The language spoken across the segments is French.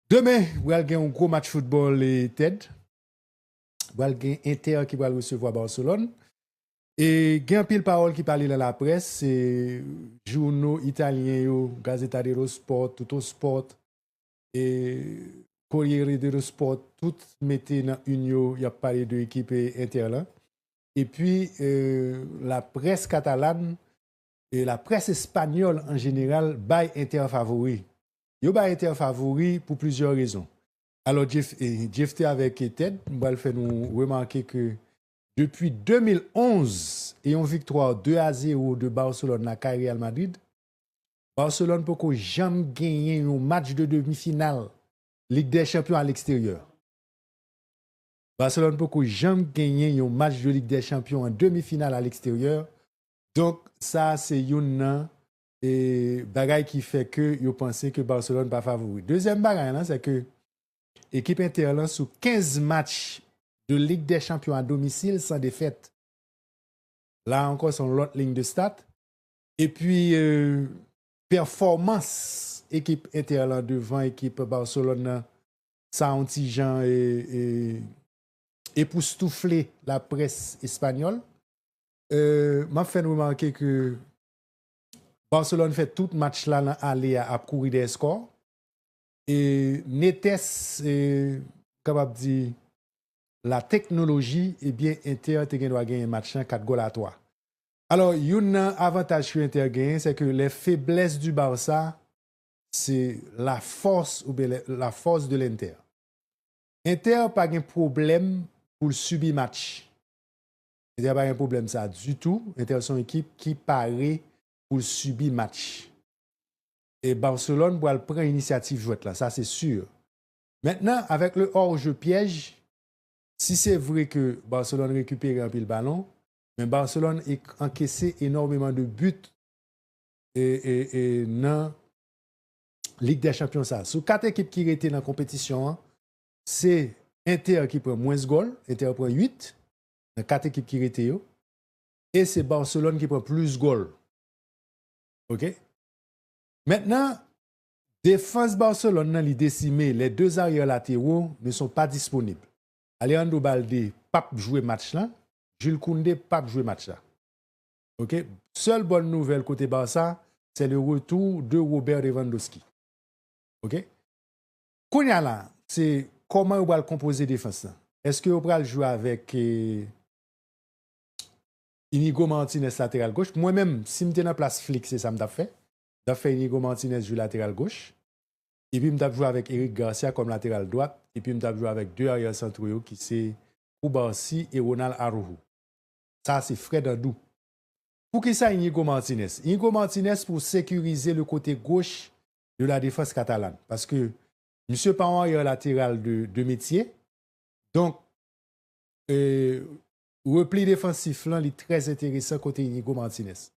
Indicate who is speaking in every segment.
Speaker 1: Demain, il y a un gros match football et TED. Il y a Inter qui va recevoir Barcelone. Et il y a un pile parole qui parle dans la presse, c'est journaux italiens, Gazzetta dello Sport, Tutto Sport, et Corriere dello Sport, tout mettaient dans une, il y a parlé de l'équipe Inter là. Et puis, la presse catalane et la presse espagnole en général, bail Inter favori. Yo ba Inter favori pour plusieurs raisons. Alors, Jeff avec Ted, on va le faire nous remarquer que depuis 2011, et une victoire 2-0 de Barcelone à Real Madrid, Barcelone peut jamais gagner un match de demi-finale Ligue des Champions à l'extérieur. Barcelone peut jamais gagner un match de Ligue des Champions en demi-finale à l'extérieur. Donc, ça, c'est une bagaille qui fait que vous pensez que Barcelone n'est pas favori. Deuxième bagaille, c'est que l'équipe Inter sous 15 matchs de Ligue des Champions à domicile sans défaite. Là encore, c'est l'autre ligne de stats. Et puis, performance équipe Inter devant équipe Barcelone, ça a un petit genre époustouflé la presse espagnole. M'a fait remarquer que Barcelone fait tout match là aller à courir des scores. Et Netes, capable de dire, la technologie, eh bien, Inter doit gagner un match 4 goals à 3. Alors, il y a un avantage sur Inter gagner, c'est que les faiblesses du Barça, c'est la force ou bien la force de l'Inter. Inter n'a pas de problème pour subir match. Inter n'a pas de problème ça du tout. Inter est une équipe qui paraît pour subir match. Et Barcelone va prendre l'initiative jouette là, ça c'est sûr. Maintenant, avec le hors-jeu piège, si c'est vrai que Barcelone récupère un peu le ballon, mais Barcelone a encaissé énormément de buts et dans la Ligue des Champions. Ça. Sur 4 équipes qui étaient dans la compétition, c'est Inter qui prend moins de goals, Inter prend 8, dans 4 équipes qui étaient. Et c'est Barcelone qui prend plus de goals. OK? Maintenant, défense Barcelone, les décimés, les deux arrières latéraux ne sont pas disponibles. Alejandro Balde, pas jouer match là. Jules Koundé, pas jouer match là. OK? Seule bonne nouvelle côté Barça, c'est le retour de Robert Lewandowski. OK? Kounia là, c'est comment on va le composer défense là? Est-ce que on va le jouer avec Inigo Martinez latéral gauche? Moi-même, si je suis dans place flic, c'est ça que je fait. Je fait Inigo Martinez jouer latéral gauche. Et puis, je joué avec Eric Garcia comme latéral droite. Et puis, je joué avec deux arrières centraux qui sont Koubarsi et Ronald Araujo. Ça, c'est Fred Andou. Pour qui ça, Inigo Martinez? Inigo Martinez pour sécuriser le côté gauche de la défense catalane. Parce que M. Pawan est latéral de métier. Donc, repli défensif là, il est très intéressant côté Inigo Martinez.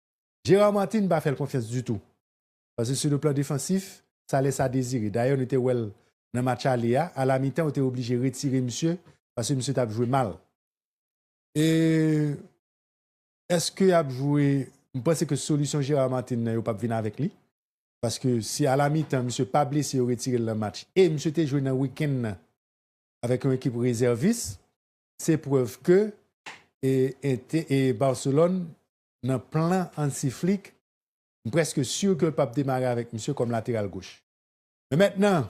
Speaker 1: Gérard Martin n'a pas fait confiance du tout. Parce que sur le plan défensif, ça laisse à désirer. D'ailleurs, on était dans le match à la mi-temps, on était obligé de retirer monsieur parce que monsieur a joué mal. Et est-ce qu'il a joué? Je pense que solution Gérard Martin n'a pas venir avec lui. Parce que si à la mi-temps, monsieur pas blessé, il retiré le match. Et monsieur était joué dans le week-end avec une équipe réserviste, c'est preuve que et Barcelone, dans le plan anti-flic, presque sûr que le pape démarrer avec monsieur comme latéral gauche. Mais maintenant,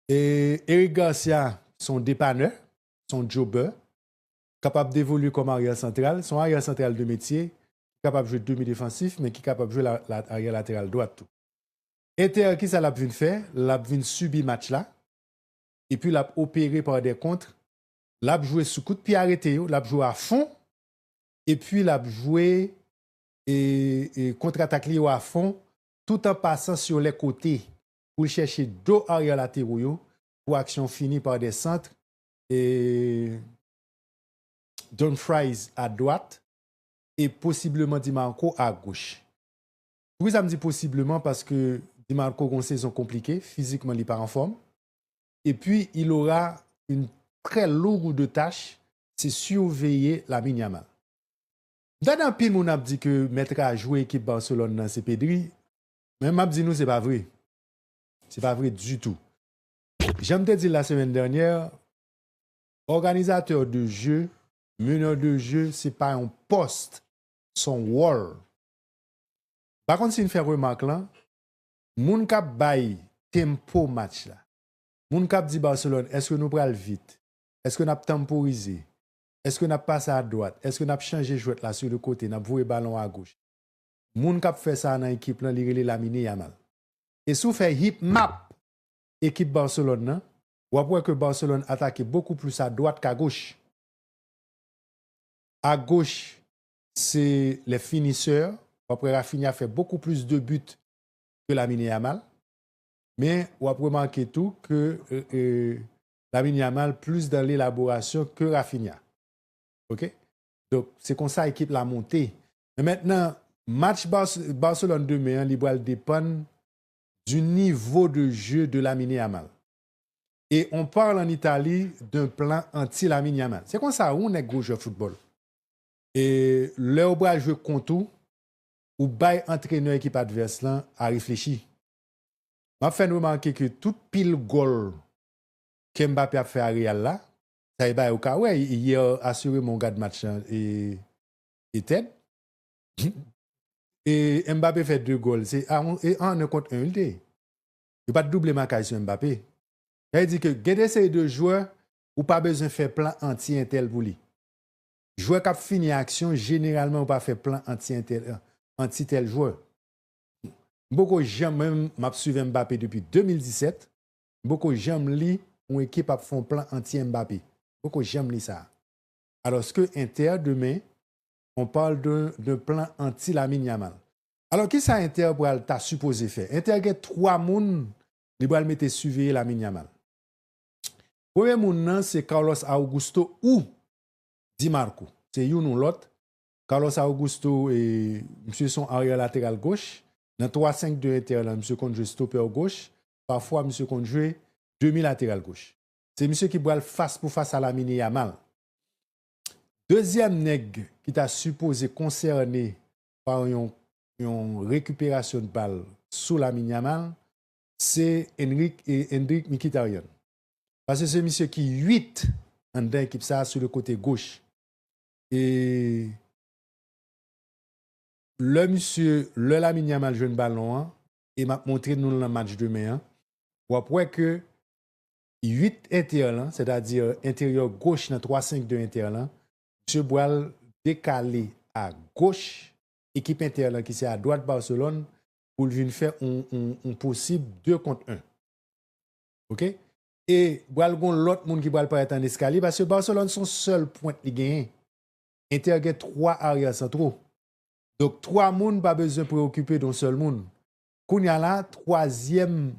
Speaker 1: Eric Garcia, son dépanneur, son jobber, capable d'évoluer comme arrière central, son arrière central de métier, capable de jouer demi-défensif, mais qui est capable de jouer l'arrière latéral droite. Tout. Inter, qui ça l'a vu faire? L'a vu subir match là, et puis l'a opéré par des contres, l'a joué sous coup de pied arrêté, l'a joué à fond, et puis l'a joué et contre-attaque à fond, tout en passant sur les côtés pour chercher deux arrière latéraux pour action finie par des centres et Dumfries à droite et possiblement Di Marco à gauche. Pourquoi ça me dit possiblement? Parce que Di Marco a une saison compliquée, physiquement il n'est pas en forme. Et puis il aura une très lourde tâche, c'est surveiller la Yamal. Dans un pile, on a dit que mettre à jouer équipe Barcelone dans c'est Pedri. Mais m'a dit nous c'est pas vrai. C'est pas vrai du tout. J'aime te dire la semaine dernière, organisateur de jeu, meneur de jeu, c'est pas un poste, son rôle. Par contre, si on fait remarque là, moun kap bay tempo match là. Moun kap dit Barcelone, est-ce que nous pral vite? Est-ce que nous avons temporisé? Est-ce que nous avons passé à droite? Est-ce que nous avons changé jouet là sur le côté? Nous avons voué ballon à gauche. Moun kap fait ça dans l'équipe là, li Lamine Yamal. Et si vous faites hip map équipe Barcelone là, vous voyez que Barcelone attaque beaucoup plus à droite qu'à gauche. À gauche, c'est les finisseurs. Après, Rafinha fait beaucoup plus de buts que Lamine Yamal. Mais on a remarqué tout que Lamine Yamal plus dans l'élaboration que Rafinha. OK? Donc, c'est comme ça l'équipe l'a monté. Mais maintenant, match Barcelone demain, il va dépendre du niveau de jeu de Lamine Yamal. Et on parle en Italie d'un plan anti-Lamine Yamal. C'est comme ça, on est gros joueur de football. Et le bras jouer contre ou bail entraîneur équipe adverse là a réfléchi. M'a fait remarquer que toute pile goal que Mbappé a fait à Real là, ça y est au cas ouais, il a assuré mon gars de match et Ted. Et Mbappé fait 2 goals, c'est un contre 1 il dit. Il pas de double marquage sur Mbappé. Il dit que gardez ces deux joueurs ou pas besoin de faire plan anti-intel pour lui. Joueur qui a fini action, généralement, ou pas fait plan anti-tel joueur. Beaucoup j'aime même m'a suivi Mbappé depuis 2017. Beaucoup j'aime li une équipe a fait un plan anti-Mbappé. Beaucoup j'aime li ça. Alors ce que Inter demain, on parle d'un plan anti-Lamine Yamal. Alors qui ça Inter t'a supposé faire? Inter a 3 moun li va mettre surveiller Lamine Yamal. Premier moun c'est Carlos Augusto ou Di Marco. C'est une ou l'autre. Carlos Augusto et monsieur son arrière latéral gauche. Dans 3-5-2 Inter, monsieur compte jouer stopper gauche. Parfois, monsieur compte jouer demi-latéral gauche. C'est monsieur qui boit face pour face à Lamine Yamal. Deuxième nègre qui t'a supposé concerné par une récupération de balle sous Lamine Yamal, c'est Hendrik Mkhitaryan. Parce que c'est monsieur qui 8 en d'un équipe ça sur le côté gauche. Et le Lamine Yamal joue un ballon et m'a montré nous le match demain. Ou après que 8 intérieurs, c'est-à-dire intérieur gauche dans 3-5-2 intérieur, M. Boal décalé à gauche, équipe intérieure qui c'est à droite Barcelone, pour venir faire un possible 2 contre 1. OK? Et Boal gon l'autre monde qui Boal pas être en escalier parce que Barcelone son seul point de gain. Inter a 3 arrières centraux. Donc 3 moun pas besoin de préoccuper d'un seul moun. Kounya là troisième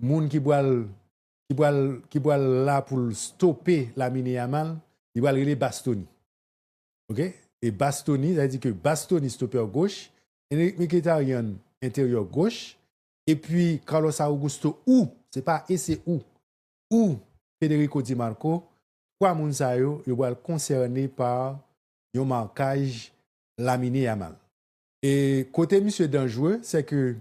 Speaker 1: moun qui boit là pour stopper Lamine Yamal, il va aller Bastoni. OK? Et Bastoni, ça veut dire que Bastoni stoppeur gauche, Mkhitaryan intérieur gauche et puis Carlos Augusto ou c'est pas et c'est ou Federico Di Marco, 3 moun sa yo vont concerné par un marquage Lamine Yamal. Et côté monsieur dangereux, c'est que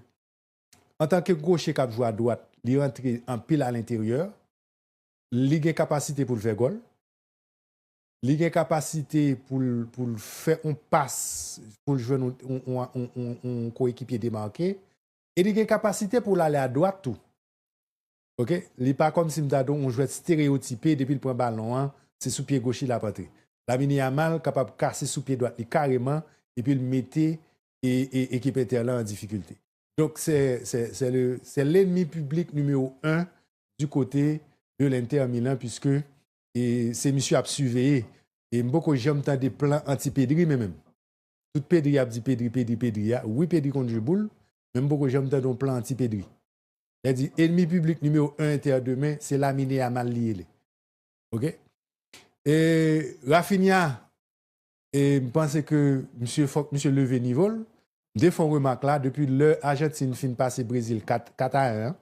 Speaker 1: en tant que gaucher qui joue à droite, il rentre en pile à l'intérieur, il a capacité pour le faire goal, il a capacité pour faire un passe pour jouer un coéquipier démarqué, et il a capacité pour aller à droite tout. OK? Il n'est pas comme si on jouait stéréotypé depuis le point ballon, c'est sous pied gauche il a patré. Lamine Yamal capable de casser sous pied droit carrément et puis le mettre et équipe intérieure en difficulté. Donc c'est l'ennemi public numéro 1 du côté de l'Inter Milan puisque c'est monsieur a surveillé et beaucoup j'aime tant des plans anti-Pedri même. Tout Pedri a dit Pedri. Oui Pedri contre le boule, même beaucoup j'aime tant des plans anti-Pedri. Il dit ennemi public numéro 1 Inter demain, c'est Lamine Yamal lié. OK? Et Rafinha, et je pense que monsieur levé niveau, des fois remarque là, depuis l'Argentine fin passé Brésil 4-1,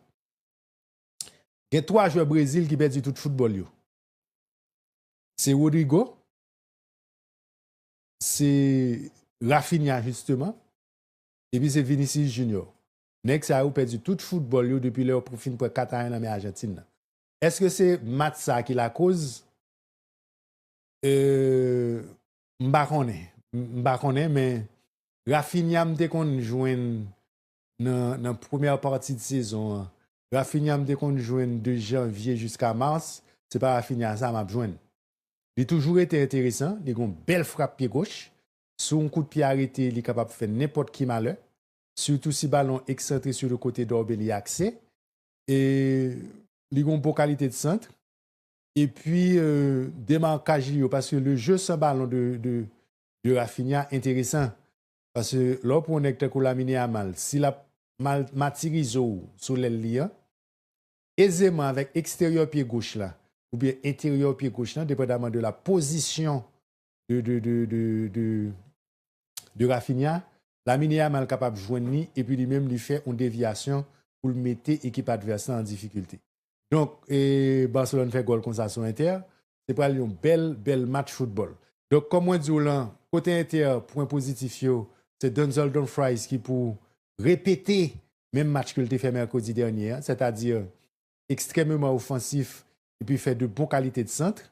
Speaker 1: il y a 3 joueurs Brésil qui perdent tout le football. C'est Rodrigo, c'est Rafinha justement, et puis c'est Vinicius Junior. Nèg ça a perdu tout football yo depuis leur pour fin pour 4 ans dans Argentine. Est-ce que c'est match ça qui la cause? M'pa connais mais Rafinha m'te kon joine dans première partie de saison. Rafinha m'te kon joine de janvier jusqu'à mars, c'est pas Rafinha ça m'a joine. Il a toujours été intéressant, il a une belle frappe pied gauche. Sur un coup de pied arrêté, il est capable de faire n'importe qui malheur. Surtout si le ballon excentré sur le côté d'Orbel y a accès. Et il a une bonne qualité de centre. Et puis, démarquage, parce que le jeu sans ballon de Rafinha est intéressant. Parce que là, pour un acteur la mine à mal, si la matirizo sur l'aile, aisément avec extérieur pied gauche là, ou bien intérieur pied gauche là, dépendamment de la position de Rafinha, la mine à mal capable de joindre et puis lui-même lui fait une déviation pour le mettre équipe adverse en difficulté. Donc, Barcelone fait goal comme ça sur Inter. C'est pour aller un bel match football. Donc, comme on dit, côté Inter, point positif, c'est Denzel Dumfries qui pour répéter même match que le fait mercredi dernier, c'est-à-dire extrêmement offensif et puis fait de bonnes qualités de centre.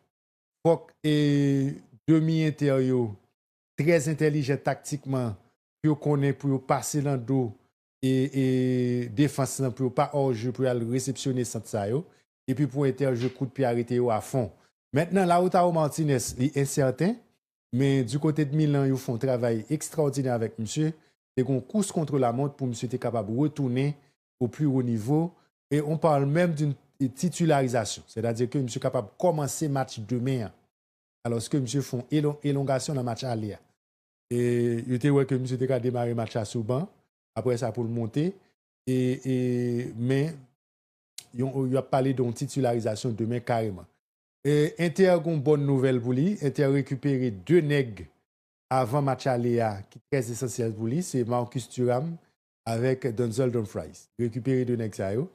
Speaker 1: Fock et demi-Inter, très intelligent tactiquement, pour connaître, pour passer dans le dos et défense pour pas hors jeu pour aller réceptionner ça et puis pour Inter jeu coup de pied arrêté à fond. Maintenant Lautaro Martinez est incertain mais du côté de Milan ils font un travail extraordinaire avec monsieur et qu'on course contre la montre pour monsieur être capable de retourner au plus haut niveau et on parle même d'une titularisation, c'est-à-dire que monsieur est capable de commencer match demain alors que monsieur font élongation dans match aller. Et il était ouais que monsieur était démarrer match à Souban. Après ça pour le monter mais il a parlé d'une titularisation demain carrément. Et Inter a une bonne nouvelle pour lui. Inter a récupéré 2 nègres avant match aléa qui est très essentiel pour lui, c'est Marcus Thuram avec Denzel Dumfries. Récupérer 2 nègres ça yo.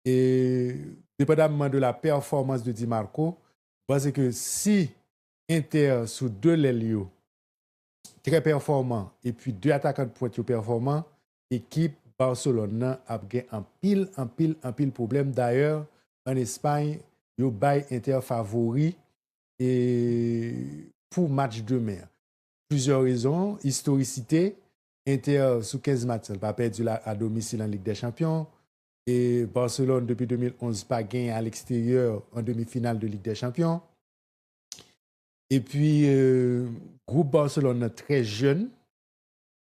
Speaker 1: Et dépendamment de la performance de Di Marco, parce que si Inter sous 2 l'aile très performant et puis 2 attaquants de pointe performants, équipe Barcelone a gagné un pile problème. D'ailleurs, en Espagne, yo bay Inter favori et pour match demain. Plusieurs raisons, historicité, Inter sous 15 matchs, elle pas perdu à domicile en Ligue des Champions et Barcelone depuis 2011 pas gagné à l'extérieur en demi-finale de Ligue des Champions. Et puis groupe Barcelone très jeune.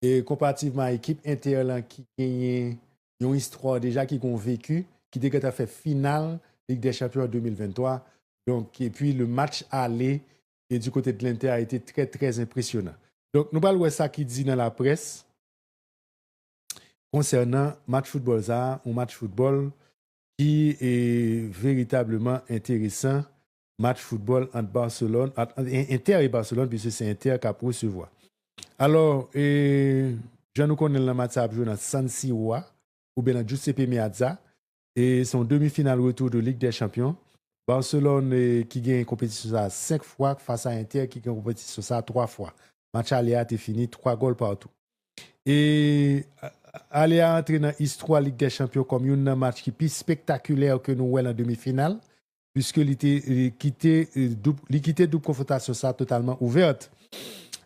Speaker 1: Et comparativement à l'équipe Inter qui gagne une histoire déjà qui ont vécu, qui déjà fait finale Ligue des Champions en 2023. Donc, et puis le match aller et du côté de l'Inter a été très très impressionnant. Donc nous parlons de ça qui dit dans la presse concernant match football ça, un match football qui est véritablement intéressant. Match football entre Barcelone, Inter et Barcelone, puisque c'est Inter qui a pour recevoir. Alors, je nous connais le match à jouer dans San Siro ou bien dans Giuseppe Meazza et son demi-finale retour de Ligue des Champions. Barcelone qui gagne une compétition ça 5 fois face à Inter qui gagne une compétition ça 3 fois. Match Aléa est fini 3 goals partout. Et Aléa entré dans l'histoire Ligue des Champions comme un match qui est plus spectaculaire que nous en demi-finale puisque il quittait double confrontation ça totalement ouverte.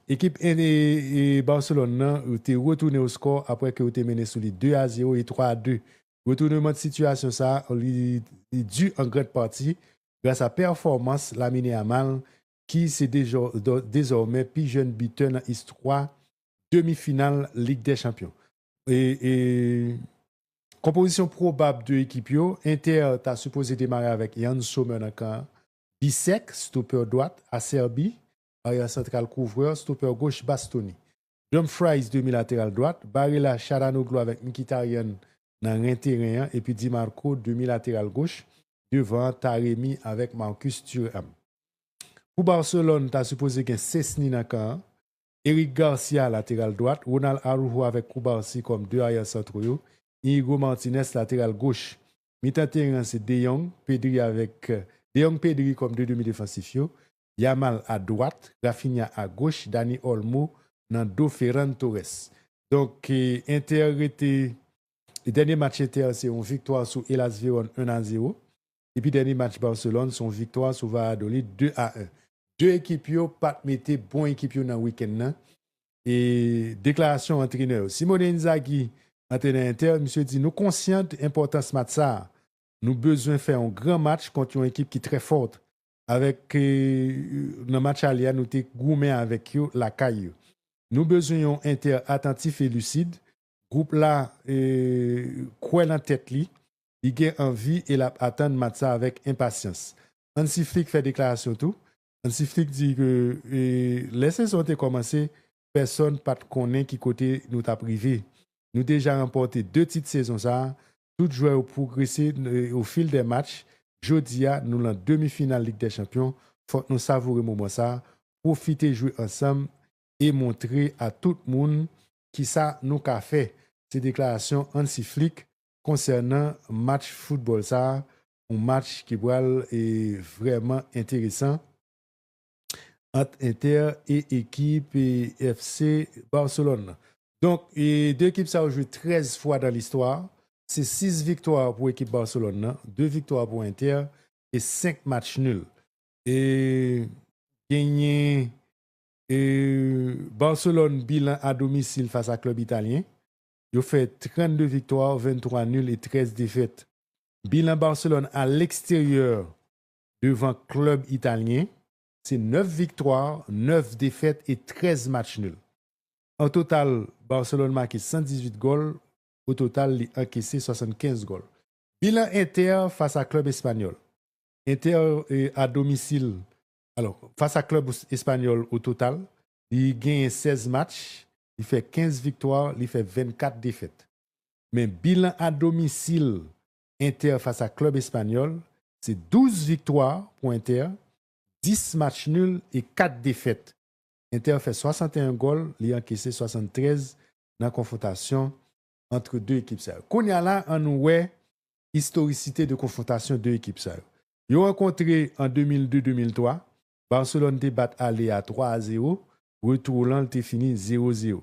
Speaker 1: Équipe et Barcelone était retourné au score après que été mené sur les 2-0 et 3-2. Retournement de situation ça est dû en grande partie grâce à la performance Lamine Yamal qui c'est désormais plus jeune buteur dans l'histoire demi-finale Ligue des Champions. Et composition probable de l'équipe Inter t'a supposé démarrer avec Jan Sommer dans camp, Bisek stopper droite, Acerbi arrière central couvreur, stopper gauche Bastoni. Dumfries demi-latéral droite, Barella Charanoglu avec Mkhitaryan dans l'intérieur et puis Di Marco demi-latéral gauche devant Taremi avec Marcus Thuram. Pour Barcelone, tu as supposé qu'il y a Cesny dans le camp, Eric Garcia latéral droite, Ronald Araujo avec Koubarsi comme 2 arrière centraux, Inigo Martinez latéral gauche. Mi-terrain c'est De Jong, Pedri avec De Jong Pedri comme 2 demi-défensifs. Yamal à droite, Rafinha à gauche, Dani Olmo dans dos Ferran Torres. Donc Inter était Le dernier match Inter, c'est une victoire sur Hellas Vérone 1-0. Et puis, dernier match Barcelone, son victoire sur Valladolid 2-1. Deux équipes, pas mettre bon équipe dans le week-end. Et déclaration entraîneur. Simone Inzaghi, entraîneur Inter, monsieur dit, nous conscients de l'importance de match ça. Nous besoin de faire un grand match contre une équipe qui est très forte. Avec le match allié, nous sommes gourmets avec eux, la caille. Nous besoin d'un Inter attentif et lucide. Groupe là, quoi dans tête li, il a envie et attend le match ça avec impatience. Hansi Flick fait déclaration tout. Hansi Flick dit que les saisons ont commencé, personne pas connaît qui côté nous t'a privé. Nous déjà remporté 2 titres saison ça. Tout joueur ont progressé au fil des matchs. Jeudi, nous en demi-finale Ligue des Champions. Faut nous savourer le moment ça, profiter jouer ensemble et montrer à tout le monde qui ça nous a fait. Ces déclarations Hansi Flick concernant match football ça, un match qui est vraiment intéressant entre Inter et équipe et FC Barcelone. Donc, deux équipes ça ont joué 13 fois dans l'histoire. C'est 6 victoires pour l'équipe Barcelone, 2 victoires pour Inter et 5 matchs nuls. Et gagné Barcelone bilan à domicile face à club italien. Il a fait 32 victoires, 23 nuls et 13 défaites. Bilan Barcelone à l'extérieur devant club italien, c'est 9 victoires, 9 défaites et 13 matchs nuls. En total, Barcelone marqué 118 goals. Au total, il a encaissé 75 goals. Bilan Inter face à club espagnol. Inter à domicile. Alors, face à club espagnol au total, il gagne 16 matchs, il fait 15 victoires, il fait 24 défaites. Mais bilan à domicile, Inter face à club espagnol, c'est 12 victoires pour Inter, 10 matchs nuls et 4 défaites. Inter fait 61 goals, il a encaissé 73 dans la confrontation entre deux équipes. Qu'on y a là, on nous historicité de confrontation de deux équipes. Ils ont rencontré en 2002-2003. Barcelone débat aller à 3-0. Retour lent, il fini 0-0.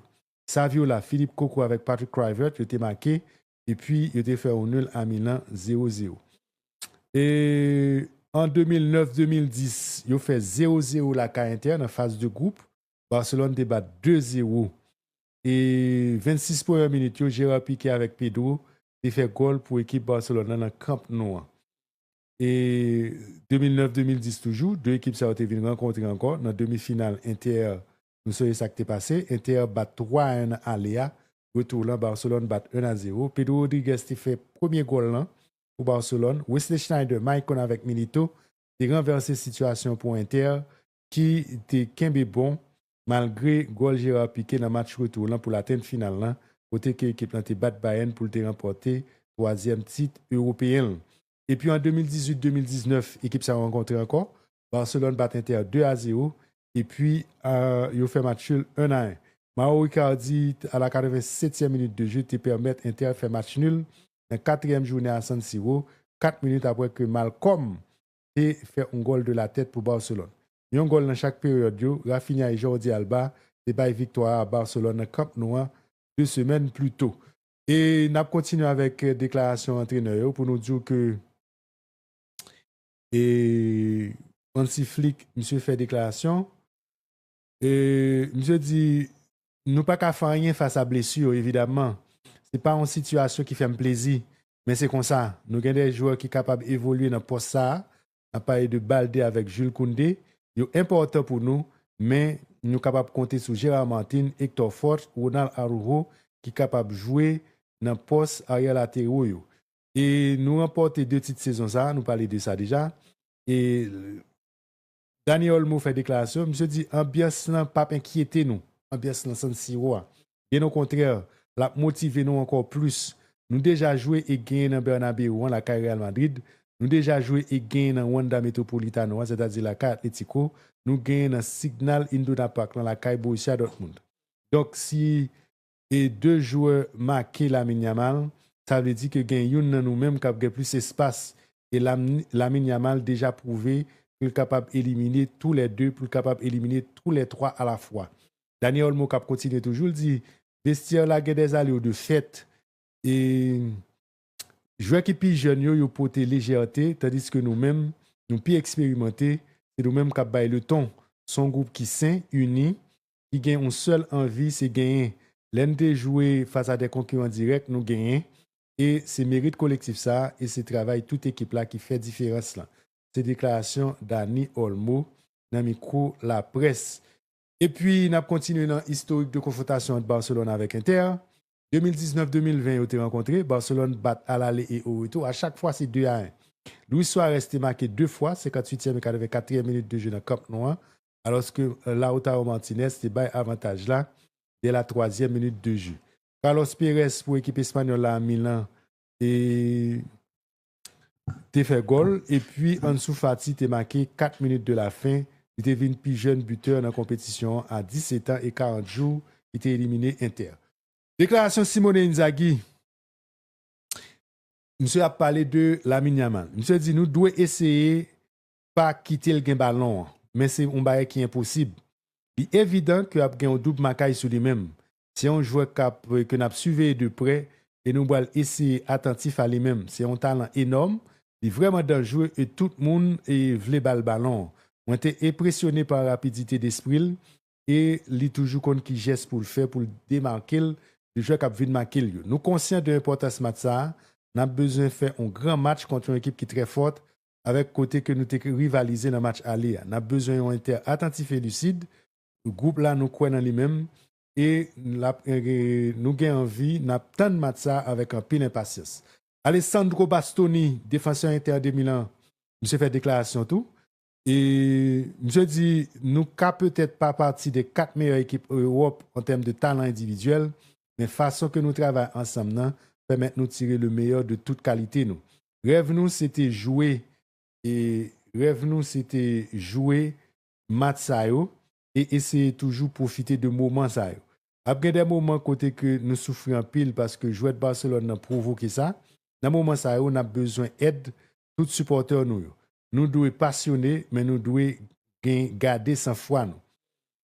Speaker 1: Saviola, Philippe Coco avec Patrick Kluivert, il était marqué. Et puis, il était fait au nul à Milan 0-0. Et en 2009-2010, il a fait 0-0 la cas interne en phase de groupe. Barcelone débat 2-0. Et 26 premières minutes, Gérard Piqué avec Pedro, il fait goal pour l'équipe Barcelone dans le Camp Nou. Et 2009-2010 toujours, deux équipes ça ont été rencontrées encore. Dans la demi-finale, Inter, nous savons ça qui est passé. Inter bat 3-1 à Léa. Retour Barcelone bat 1-0. Pedro Rodriguez a fait premier goal là pour Barcelone. Wesley Schneider, Maicon avec Milito, a renversé la situation pour Inter qui était qu'un bon malgré goal Gérard Piqué dans le match retour là pour l'atteinte finale là. Côté que l'équipe a bat Bayern pour le remporter troisième titre européen. Et puis en 2018-2019, l'équipe s'est rencontrée encore. Barcelone bat Inter 2-0. Et puis, il a fait match nul 1-1. Mauro Icardi, à la 87e minute de jeu, te permet Inter de faire match nul. La 4e journée à San Siro, 4 minutes après que Malcolm ait fait un goal de la tête pour Barcelone. Il y a un goal dans chaque période. Rafinha et Jordi Alba, c'est une victoire à Barcelone, Camp Nou, 2 semaines plus tôt. Et nous continuons avec déclaration entraîneur pour nous dire que et Hansi Flick, monsieur fait déclaration. Et monsieur dit, nous pas qu'à faire rien face à blessure, évidemment. C'est pas une situation qui fait un plaisir, mais c'est comme ça. Nous avons des joueurs qui sont capables d'évoluer dans le poste ça. On a parlé de Baldé avec Jules Koundé. C'est important pour nous, mais nous sommes capables de compter sur Gérard Martin, Hector Fort, Ronald Araujo, qui sont capables de jouer dans le poste arrière latéraux. Et nous remportons 2 titres saison ça, nous parlons de ça déjà. Et Daniel Olmo fait déclaration, monsieur dit, ambiance n'a pas inquiété nous, ambiance n'a San Siro. Bien au contraire, la motiver nous encore plus. Nous déjà joué et gagné dans Bernabéu, la Real Madrid. Nous déjà joué et gagné dans Wanda Metropolitano, c'est-à-dire la Caille Atletico. Nous gagné dans Signal Iduna Park, dans la Caille Borussia Dortmund. Donc si et 2 joueurs marqués Lamine Yamal, ça veut dire que gagne nous-mêmes qui avons plus d'espace. Et Lamine Yamal déjà prouvé qu'il est capable d'éliminer tous les 2, pour capable d'éliminer tous les 3 à la fois. Daniel Olmo continue toujours, il dit, vestiaire la guerre des alliés de fête, Et joueurs qui plus jeunes, yo portent légèreté, tandis que nous-mêmes, nous plus expérimentés, c'est nous-mêmes qui avons le ton. Son groupe qui sain, uni, qui gagne une seule envie, c'est gagner. L'un de jouer face à des concurrents directs, nous gagnons. Et c'est mérite collectif ça, et c'est travail toute équipe là qui fait différence là. C'est déclaration d'Annie Olmo dans le micro La Presse. Et puis, nous avons continué dans l'historique de confrontation de Barcelone avec Inter. 2019-2020, ils ont été rencontrés. Barcelone bat à l'aller et au retour. À chaque fois, c'est 2-1. Luis Suarez était marqué 2 fois, 58e et 84e minute de jeu dans le Camp Nou, alors que Lautaro Martinez était avantage là dès la 3e minute de jeu. Carlos Pérez pour l'équipe espagnole à Milan et t'es fait goal. Et puis Ansu Fati t'es marqué 4 minutes de la fin. Il était le plus jeune buteur dans la compétition à 17 ans et 40 jours. Il était éliminé Inter. Déclaration Simone Inzaghi. Monsieur a parlé de Lamine Yamal. Monsieur dit nous devons essayer pas quitter le ballon, mais c'est un bail qui est impossible. Il est évident que a un double macaille sur lui-même. Si on joue que n'a suivi de près et nous allons essayer attentif à lui-même, c'est un talent énorme, il est vraiment dangereux et tout le monde veut le ballon. On était impressionné par la rapidité d'esprit et il est toujours contre qui geste pour le faire pour le démarquer le joueur qui a vu de marquer. Nous conscients de l'importance de ça. Nous avons besoin de faire un grand match contre une équipe qui est très forte, avec côté que nous avons rivalisé dans le match aller. Nous avons besoin d'un inter attentif et lucide. Le groupe là, nous croyons dans lui-même et nous avons envie, nous avons tant de match avec un pile impatience. Alessandro Bastoni, défenseur inter de Milan, nous fait déclaration tout. Et je dis, nous ne peut-être pas partie des 4 meilleures équipes Europe en termes de talent individuel, mais façon que nous travaillons ensemble, permettre de nous tirer le meilleur de toute qualité. Nous. Rêve nous, c'était jouer match ça et essayer toujours profiter de moments ça. Après des moments côté que nous souffrons en pile parce que jouer de Barcelone a provoqué ça, dans moment ça on a besoin d'aide tout supporter nous. Nous devons passionner mais nous devons garder sans foi nous.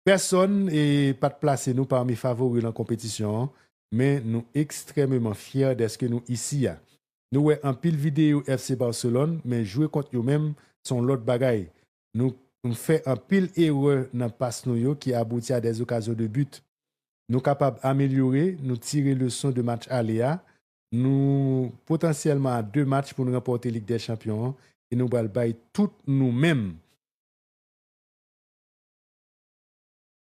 Speaker 1: Personne n'est pas placé nous parmi favoris dans la compétition, mais nous extrêmement fiers de ce que nous ici. Nous avons un pile vidéo FC Barcelone, mais jouer contre nous-mêmes sont l'autre bagaille. Nous faisons un pile erreur dans le passe nous qui aboutit à des occasions de but. Nous sommes capables d'améliorer, nous tirer le son de match aléa. Nous potentiellement à 2 matchs pour nous remporter Ligue des Champions et nous allons bailler tout nous-mêmes